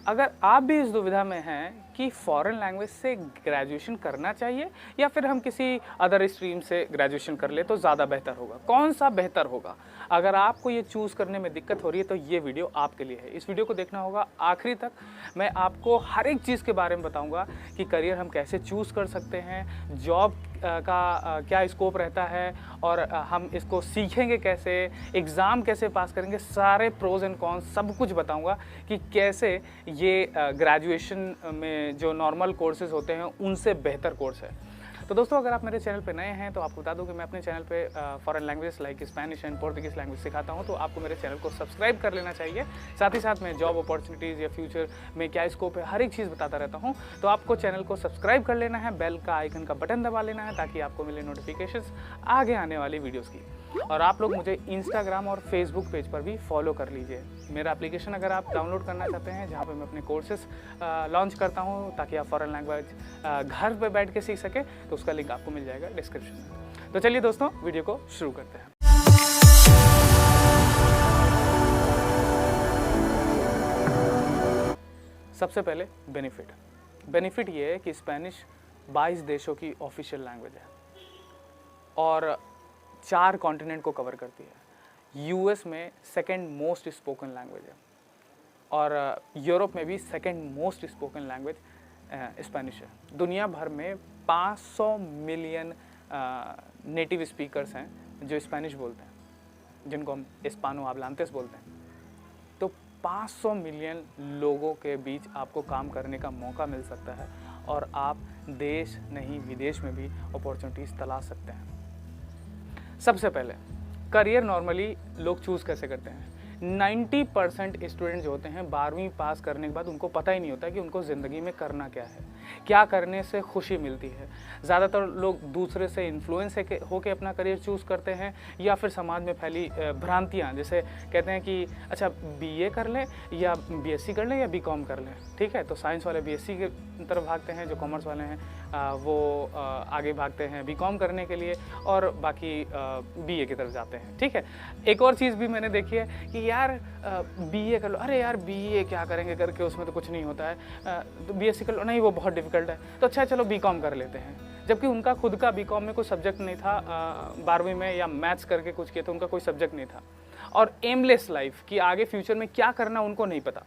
अगर आप भी इस दुविधा में हैं कि फॉरेन लैंग्वेज से ग्रेजुएशन करना चाहिए या फिर हम किसी अदर स्ट्रीम से ग्रेजुएशन कर ले तो ज़्यादा बेहतर होगा, कौन सा बेहतर होगा, अगर आपको ये चूज़ करने में दिक्कत हो रही है तो ये वीडियो आपके लिए है। इस वीडियो को देखना होगा आखिरी तक। मैं आपको हर एक चीज़ के बारे में बताऊंगा कि करियर हम कैसे चूज़ कर सकते हैं, जॉब का क्या स्कोप रहता है और हम इसको सीखेंगे कैसे, एग्ज़ाम कैसे पास करेंगे, सारे प्रोज एंड कॉन्स सब कुछ बताऊंगा कि कैसे ये ग्रेजुएशन में जो नॉर्मल कोर्सेज होते हैं उनसे बेहतर कोर्स है। तो दोस्तों, अगर आप मेरे चैनल पे नए हैं तो आपको बता दूं कि मैं अपने चैनल पे foreign language like Spanish and Portuguese language सिखाता हूं, तो आपको मेरे चैनल को सब्सक्राइब कर लेना चाहिए। साथ ही साथ मैं जॉब अपॉर्चुनिटीज़ या फ्यूचर में क्या स्कोप है हर एक चीज़ बताता रहता हूं, तो आपको चैनल को सब्सक्राइब कर लेना है, बेल का आइकन का बटन दबा लेना है ताकि आपको मिले नोटिफिकेशंस आगे आने वाली वीडियोज़ की। और आप लोग मुझे इंस्टाग्राम और फेसबुक पेज पर भी फॉलो कर लीजिए। मेरा एप्लीकेशन अगर आप डाउनलोड करना चाहते हैं जहाँ पे मैं अपने कोर्सेज लॉन्च करता हूँ ताकि आप फॉरेन लैंग्वेज घर पे बैठ के सीख सके, तो उसका लिंक आपको मिल जाएगा डिस्क्रिप्शन में। तो चलिए दोस्तों, वीडियो को शुरू करते हैं। सबसे पहले बेनिफिट ये है कि स्पेनिश 22 देशों की ऑफिशियल लैंग्वेज है और 4 कॉन्टिनेंट को कवर करती है। यूएस में सेकंड मोस्ट स्पोकन लैंग्वेज है और यूरोप में भी second most spoken language Spanish है। दुनिया भर में 500 मिलियन नेटिव स्पीकर्स हैं जो स्पेनिश बोलते हैं, जिनको हम हिस्पानो हाब्लांतेस बोलते हैं। तो 500 मिलियन लोगों के बीच आपको काम करने का मौका मिल सकता है और आप देश नहीं विदेश में भी अपॉर्चुनिटीज़ तलाश सकते हैं। सबसे पहले करियर नॉर्मली लोग चूज़ कैसे करते हैं। 90% स्टूडेंट जो होते हैं 12वीं पास करने के बाद उनको पता ही नहीं होता कि उनको ज़िंदगी में करना क्या है, क्या करने से खुशी मिलती है। ज़्यादातर लोग दूसरे से इन्फ्लुएंस होकर अपना करियर चूज़ करते हैं या फिर समाज में फैली भ्रांतियाँ, जैसे कहते हैं कि अच्छा बीए कर लें या बीएससी कर लें या बीकॉम कर लें, ठीक है। तो साइंस वाले बीएससी की तरफ भागते हैं, जो कॉमर्स वाले हैं वो आगे भागते हैं बीकॉम करने के लिए और बाकी बीए की तरफ जाते हैं, ठीक है। एक और चीज़ भी मैंने देखी है कि यार बीए कर लो, अरे यार बीए क्या करेंगे करके, उसमें तो कुछ नहीं होता है, तो बीएससी कर लो, नहीं वो बहुत डिफिकल्ट है, तो अच्छा चलो बीकॉम कर लेते हैं। जबकि उनका खुद का बीकॉम में कोई सब्जेक्ट नहीं था, 12वीं में या मैथ्स करके कुछ किया, तो उनका कोई सब्जेक्ट नहीं था और एमलेस लाइफ कि आगे फ्यूचर में क्या करना उनको नहीं पता।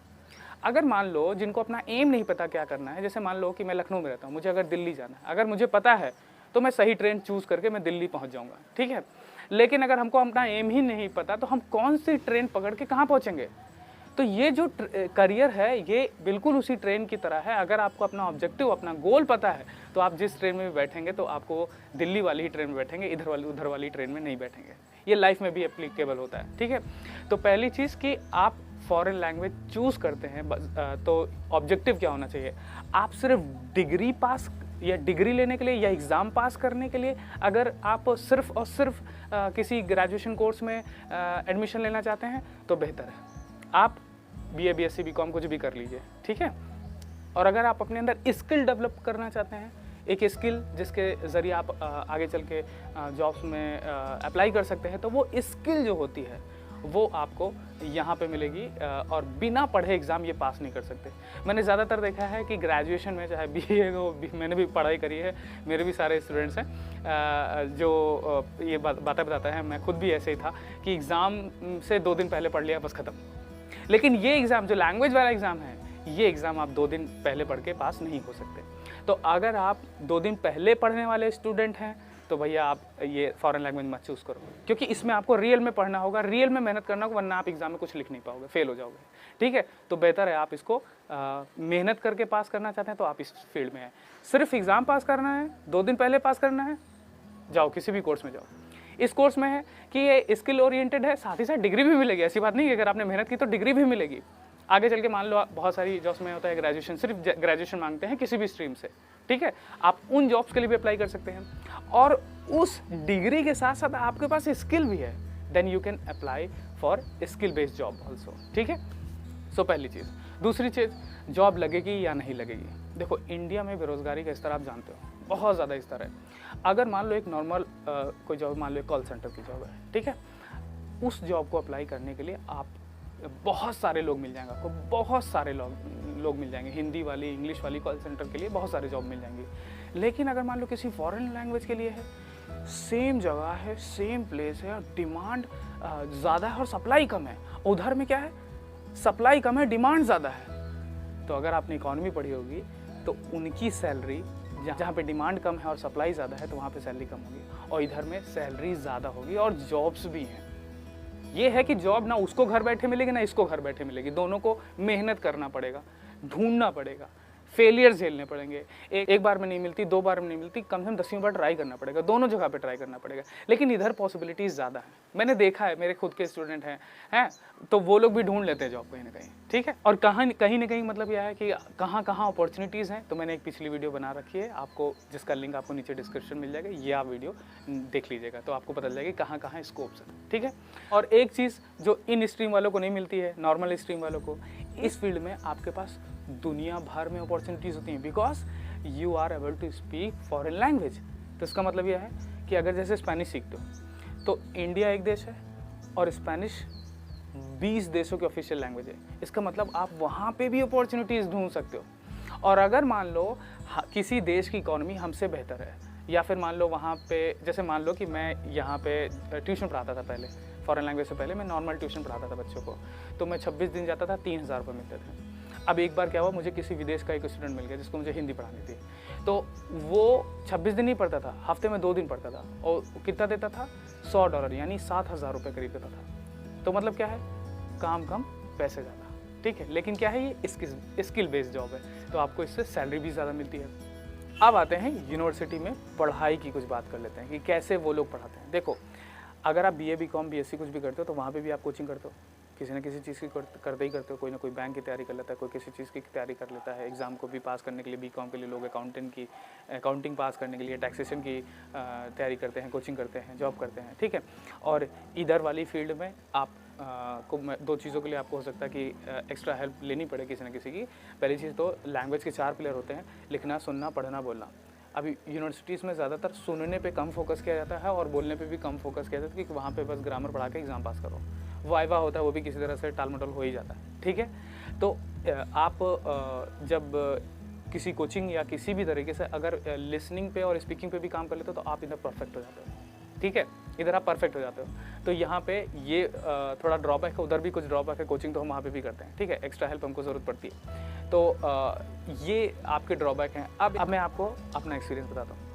अगर मान लो जिनको अपना एम नहीं पता क्या करना है, जैसे मान लो कि मैं लखनऊ में रहता हूँ, मुझे अगर दिल्ली जाना है, अगर मुझे पता है तो मैं सही ट्रेन चूज़ करके मैं दिल्ली पहुँच जाऊँगा, ठीक है। लेकिन अगर हमको अपना एम ही नहीं पता तो हम कौन सी ट्रेन पकड़ के कहाँ पहुँचेंगे। तो ये जो करियर है ये बिल्कुल उसी ट्रेन की तरह है। अगर आपको अपना ऑब्जेक्टिव, अपना गोल पता है तो आप जिस ट्रेन में भी बैठेंगे तो आपको दिल्ली वाली ही ट्रेन में बैठेंगे, उधर वाली ट्रेन में नहीं बैठेंगे। ये लाइफ में भी एप्लीकेबल होता है, ठीक है। तो पहली चीज़ कि आप फॉरेन लैंग्वेज चूज़ करते हैं तो ऑब्जेक्टिव क्या होना चाहिए। आप सिर्फ डिग्री पास या डिग्री लेने के लिए या एग्ज़ाम पास करने के लिए अगर आप सिर्फ और सिर्फ किसी ग्रेजुएशन कोर्स में एडमिशन लेना चाहते हैं तो बेहतर है आप बीए बीएससी बीकॉम कुछ भी कर लीजिए, ठीक है। और अगर आप अपने अंदर स्किल डेवलप करना चाहते हैं, एक स्किल जिसके ज़रिए आप आगे चल के जॉब्स में अप्लाई कर सकते हैं, तो वो स्किल जो होती है वो आपको यहाँ पे मिलेगी और बिना पढ़े एग्ज़ाम ये पास नहीं कर सकते। मैंने ज़्यादातर देखा है कि ग्रेजुएशन में चाहे बीए हो, मैंने भी पढ़ाई करी है, मेरे भी सारे स्टूडेंट्स हैं जो ये बातें बताता है, मैं खुद भी ऐसे ही था कि एग्ज़ाम से 2 दिन पहले पढ़ लिया बस ख़त्म। लेकिन ये एग्ज़ाम जो लैंग्वेज वाला एग्ज़ाम है, ये एग्ज़ाम आप 2 दिन पहले पढ़ के पास नहीं हो सकते। तो अगर आप 2 दिन पहले पढ़ने वाले स्टूडेंट हैं तो भैया आप ये फॉरेन लैंग्वेज मत चूज़ करो, क्योंकि इसमें आपको रियल में पढ़ना होगा, रियल में मेहनत करना होगा, वरना आप एग्ज़ाम में कुछ लिख नहीं पाओगे, फेल हो जाओगे, ठीक है। तो बेहतर है आप इसको मेहनत करके पास करना चाहते हैं तो आप इस फील्ड में हैं। सिर्फ एग्ज़ाम पास करना है, 2 दिन पहले पास करना है, जाओ किसी भी कोर्स में जाओ। इस कोर्स में है कि ये स्किल ओरिएंटेड है, साथ ही साथ डिग्री भी मिलेगी। ऐसी बात नहीं है, अगर आपने मेहनत की तो डिग्री भी मिलेगी। आगे चल के मान लो बहुत सारी जॉब्स में होता है ग्रेजुएशन, सिर्फ ग्रेजुएशन मांगते हैं किसी भी स्ट्रीम से, ठीक है। आप उन जॉब्स के लिए भी अप्लाई कर सकते हैं और उस डिग्री के साथ साथ आपके पास स्किल भी है, then you can apply for skill based job also, ठीक है। सो पहली चीज़। दूसरी चीज़, जॉब लगेगी या नहीं लगेगी। देखो इंडिया में बेरोज़गारी का स्तर आप जानते हो, बहुत ज़्यादा स्तर है। अगर मान लो एक नॉर्मल कोई जॉब, मान लो कॉल सेंटर की जॉब है, ठीक है, उस जॉब को अप्लाई करने के लिए आप बहुत सारे लोग मिल जाएंगे, आपको बहुत सारे लोग मिल जाएंगे, हिंदी वाली, इंग्लिश वाली कॉल सेंटर के लिए बहुत सारे जॉब मिल जाएंगे। लेकिन अगर मान लो किसी फॉरेन लैंग्वेज के लिए है, सेम जगह है, सेम प्लेस है, डिमांड ज़्यादा है और सप्लाई कम है। उधर में क्या है, सप्लाई कम है, डिमांड ज़्यादा है। तो अगर आपने इकोनॉमी पढ़ी होगी तो उनकी सैलरी जहाँ पे डिमांड कम है और सप्लाई ज़्यादा है तो वहाँ पे सैलरी कम होगी, और इधर में सैलरी ज़्यादा होगी और जॉब्स भी हैं। ये है कि जॉब ना उसको घर बैठे मिलेगी ना इसको घर बैठे मिलेगी, दोनों को मेहनत करना पड़ेगा, ढूंढना पड़ेगा, फेलियर झेलने पड़ेंगे। एक बार में नहीं मिलती, 2 बार में नहीं मिलती, कम से कम 10वीं बार ट्राई करना पड़ेगा, दोनों जगह पे ट्राई करना पड़ेगा। लेकिन इधर पॉसिबिलिटीज़ ज़्यादा है, मैंने देखा है, मेरे खुद के स्टूडेंट हैं तो वो लोग भी ढूंढ लेते हैं जॉब कहीं ना कहीं, ठीक है। और कहीं ना कहीं मतलब यह है कि कहाँ कहाँ अपॉर्चुनिटीज़ हैं। तो मैंने एक पिछली वीडियो बना रखी है, आपको जिसका लिंक आपको नीचे डिस्क्रिप्शन मिल जाएगा, ये आप वीडियो देख लीजिएगा तो आपको पता चल जाएगा कहाँ कहाँ स्कोप्स है, ठीक है। और एक चीज़ जो इन स्ट्रीम वालों को नहीं मिलती है, नॉर्मल स्ट्रीम वालों को, इस फील्ड में आपके पास दुनिया भर में अपॉर्चुनिटीज़ होती हैं, because you are able to speak foreign language. तो इसका मतलब यह है कि अगर जैसे स्पेनिश सीखते हो तो इंडिया एक देश है और स्पेनिश 20 देशों की ऑफिशियल लैंग्वेज है। इसका मतलब आप वहाँ पे भी अपॉर्चुनिटीज़ ढूंढ सकते हो। और अगर मान लो किसी देश की इकोनॉमी हमसे बेहतर है, या फिर मान लो वहाँ पे, जैसे मान लो कि मैं यहाँ पे ट्यूशन पढ़ाता था पहले, फॉरेन लैंग्वेज से पहले मैं नॉर्मल ट्यूशन पढ़ाता था बच्चों को, तो मैं 26 दिन जाता था, 3000 रुपये मिलते थे। अब एक बार क्या हुआ, मुझे किसी विदेश का एक स्टूडेंट मिल गया जिसको मुझे हिंदी पढ़ानी थी, तो वो 26 दिन नहीं पढ़ता था, हफ्ते में 2 दिन पढ़ता था, और कितना देता था, $100 यानी 7000 रुपये करीब देता था। तो मतलब क्या है, काम कम पैसे ज़्यादा, ठीक है। लेकिन क्या है, ये स्किल बेस्ड जॉब है, तो आपको इससे सैलरी भी ज़्यादा मिलती है। अब आते हैं यूनिवर्सिटी में पढ़ाई की कुछ बात कर लेते हैं कि कैसे वो लोग पढ़ाते हैं। देखो, अगर आप BA BCom BSc कुछ भी करते हो तो वहाँ पे भी आप कोचिंग करते हो, किसी न किसी चीज़ की करते ही करते हो। कोई ना कोई बैंक की तैयारी कर लेता है, कोई किसी चीज़ की तैयारी कर लेता है, एग्ज़ाम को भी पास करने के लिए BCom के लिए लोग अकाउंटिंग पास करने के लिए टैक्सेशन की तैयारी करते हैं, कोचिंग करते हैं, जॉब करते हैं, ठीक है। और इधर वाली फील्ड में आप को 2 चीज़ों के लिए आपको हो सकता है कि एक्स्ट्रा हेल्प लेनी पड़े किसी न किसी की। पहली चीज़ तो लैंग्वेज के 4 पिलर होते हैं, लिखना, सुनना, पढ़ना, बोलना। अभी यूनिवर्सिटीज़ में ज़्यादातर सुनने पे कम फोकस किया जाता है और बोलने पे भी कम फोकस किया जाता है, क्योंकि वहाँ पे बस ग्रामर पढ़ा के एग्ज़ाम पास करो। वाइवा होता है, वो भी किसी तरह से टाल मटोल हो ही जाता है, ठीक है। तो आप जब किसी कोचिंग या किसी भी तरीके से अगर लिसनिंग पे और स्पीकिंग पे भी काम कर लेते हो तो आप इधर परफेक्ट हो जाते हो, ठीक है, इधर आप परफेक्ट हो जाते हो। तो यहाँ पे ये थोड़ा ड्रॉबैक है, उधर भी कुछ ड्रॉबैक है, कोचिंग तो हम वहाँ पे भी करते हैं, ठीक है, एक्स्ट्रा हेल्प हमको ज़रूरत पड़ती है। तो ये आपके ड्रॉबैक हैं। अब मैं आपको अपना एक्सपीरियंस बताता हूँ।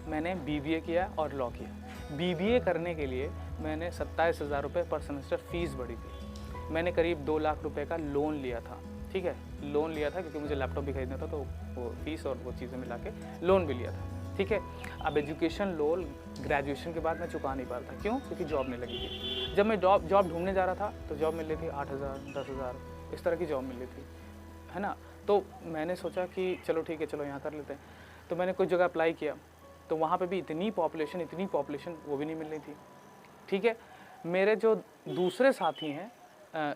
मैंने BBA किया और लॉ किया। BBA करने के लिए मैंने 27,000 रुपये पर सेमेस्टर फ़ीस भरी थी। मैंने करीब 2 लाख रुपए का लोन लिया था, ठीक है, लोन लिया था क्योंकि मुझे लैपटॉप भी खरीदना था, तो वो फीस और वो चीज़ें मिला के लोन भी लिया था, ठीक है। अब एजुकेशन लोन ग्रेजुएशन के बाद मैं चुका नहीं पा रहा था, क्यों? क्योंकि जॉब नहीं लगी थी। जब मैं जॉब ढूंढने जा रहा था तो जॉब मिल रही थी 8,000 10,000 इस तरह की जॉब मिल रही थी, है ना। तो मैंने सोचा कि चलो ठीक है, चलो यहाँ कर लेते हैं। तो मैंने कुछ जगह अप्लाई किया, तो वहाँ पे भी इतनी पॉपुलेशन वो भी नहीं मिल रही थी, ठीक है। मेरे जो दूसरे साथी हैं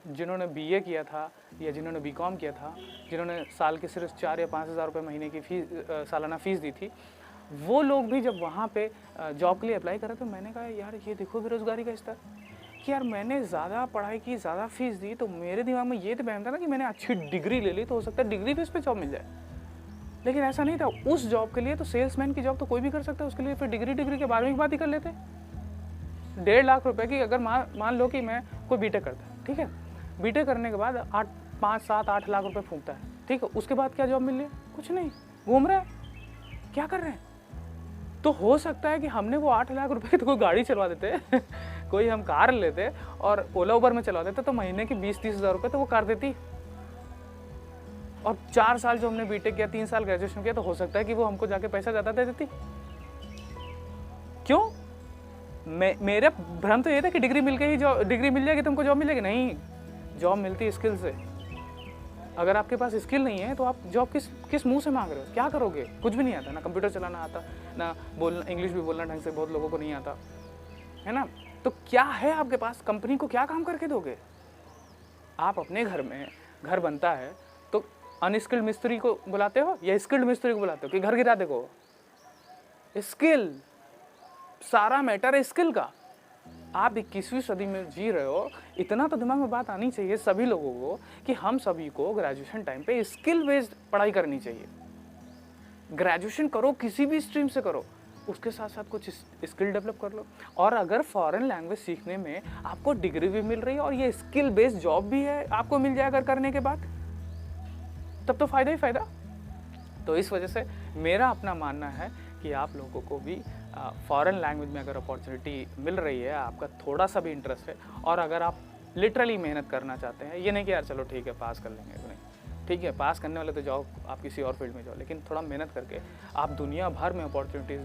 जिन्होंने BA किया था या जिन्होंने BCom किया था, जिन्होंने साल के सिर्फ 4 या 5,000 रुपये महीने की सालाना फ़ीस दी थी, वो लोग भी जब वहाँ पे जॉब के लिए अप्लाई करा तो मैंने कहा यार ये देखो बेरोज़गारी का स्तर, कि यार मैंने ज़्यादा पढ़ाई की, ज़्यादा फीस दी, तो मेरे दिमाग में ये तो बहम था ना कि मैंने अच्छी डिग्री ले ली तो हो सकता है डिग्री बेस पे जॉब मिल जाए। लेकिन ऐसा नहीं था। उस जॉब के लिए तो सेल्समैन की जॉब तो कोई भी कर सकता है, उसके लिए फिर डिग्री के 12वीं की बात ही कर लेते। 1.5 लाख रुपए की अगर मान लो कि मैं कोई बीटेक करता है, ठीक है, बीटेक करने के बाद 5, 7, 8 लाख रुपए फूंकता है, ठीक है, उसके बाद क्या जॉब मिल रही है? कुछ नहीं, घूम रहे हैं, क्या कर रहे हैं। तो हो सकता है कि हमने वो 8 लाख रुपए की तो कोई गाड़ी चलवा देते कोई हम कार लेते और ओला उबर में चला देते तो महीने की 20-30 हज़ार रुपये तो वो कर देती। और 4 साल जो हमने बीटेक किया, 3 साल ग्रेजुएशन किया, तो हो सकता है कि वो हमको जाके पैसा ज़्यादा दे देती। क्यों? मेरा भ्रम तो ये था कि डिग्री मिल जाएगी तुमको जॉब मिलेगी। नहीं, जॉब मिलती है स्किल से। अगर आपके पास स्किल नहीं है तो आप जॉब किस मुंह से मांग रहे हो? क्या करोगे? कुछ भी नहीं आता, ना कंप्यूटर चलाना आता, ना बोलना, इंग्लिश भी बोलना ढंग से बहुत लोगों को नहीं आता, है ना। तो क्या है आपके पास? कंपनी को क्या काम करके दोगे? आप अपने घर में घर बनता है तो अनस्किल्ड मिस्त्री को बुलाते हो या स्किल्ड मिस्त्री को बुलाते हो कि घर गिरा देखो? स्किल, सारा मैटर है स्किल का। आप 21वीं सदी में जी रहे हो, इतना तो दिमाग में बात आनी चाहिए सभी लोगों को कि हम सभी को ग्रेजुएशन टाइम पे स्किल बेस्ड पढ़ाई करनी चाहिए। ग्रेजुएशन करो, किसी भी स्ट्रीम से करो, उसके साथ साथ कुछ स्किल डेवलप कर लो। और अगर फॉरेन लैंग्वेज सीखने में आपको डिग्री भी मिल रही है और ये स्किल बेस्ड जॉब भी है आपको मिल जाए अगर करने के बाद, तब तो फ़ायदा ही फ़ायदा। तो इस वजह से मेरा अपना मानना है कि आप लोगों को भी फॉरेन लैंग्वेज में अगर अपॉर्चुनिटी मिल रही है, आपका थोड़ा सा भी इंटरेस्ट है और अगर आप लिटरली मेहनत करना चाहते हैं, ये नहीं कि यार चलो ठीक है पास कर लेंगे, नहीं, ठीक है पास करने वाले तो जाओ, आप किसी और फील्ड में जाओ, लेकिन थोड़ा मेहनत करके आप दुनिया भर में अपॉर्चुनिटीज़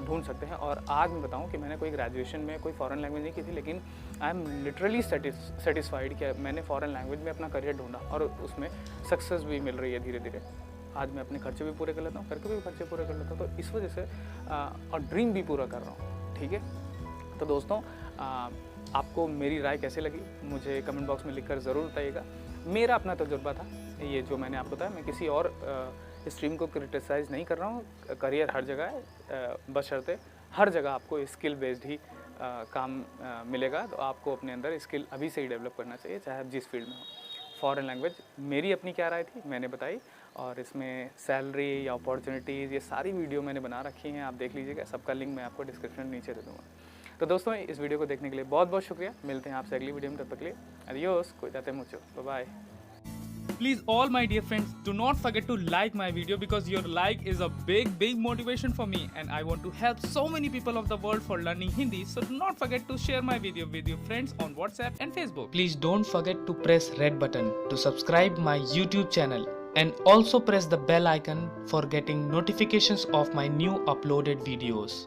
ढूंढ सकते हैं। और आज मैं बताऊं कि मैंने कोई ग्रेजुएशन में कोई फॉरेन लैंग्वेज नहीं की थी, लेकिन आई एम लिटरली सेटिस्फाइड कि मैंने फॉरेन लैंग्वेज में अपना करियर ढूंढा और उसमें सक्सेस भी मिल रही है धीरे धीरे। आज मैं अपने खर्चे भी पूरे कर लेता हूँ, घर के भी खर्चे पूरे कर लेता हूँ, तो इस वजह से और ड्रीम भी पूरा कर रहा हूँ। ठीक है, तो दोस्तों आपको मेरी राय कैसे लगी मुझे कमेंट बॉक्स में लिखकर ज़रूर बताइएगा। मेरा अपना तजुर्बा था ये जो मैंने आपको बताया, मैं किसी और स्ट्रीम को क्रिटिसाइज़ नहीं कर रहा हूँ। करियर हर जगह है, बशर्ते हर जगह आपको स्किल बेस्ड ही काम मिलेगा, तो आपको अपने अंदर स्किल अभी से ही डेवलप करना चाहिए, चाहे आप जिस फील्ड में हो। फॉरेन लैंग्वेज मेरी अपनी क्या राय थी मैंने बताई, और इसमें सैलरी या अपॉर्चुनिटीज़ ये सारी वीडियो मैंने बना रखी हैं, आप देख लीजिएगा, सबका लिंक मैं आपको डिस्क्रिप्शन नीचे दे दूँगा। तो दोस्तों इस वीडियो को देखने के लिए बहुत बहुत शुक्रिया, मिलते हैं आपसे अगली वीडियो में, तब तक के लिए adios, cuídate mucho, bye bye। Please, all my dear friends, do not forget to like my video because your like is a big motivation for me and I want to help so many people of the world for learning Hindi. So do not forget to share my video with your friends on WhatsApp and Facebook. Please don't forget to press red button to subscribe my YouTube channel and also press the bell icon for getting notifications of my new uploaded videos.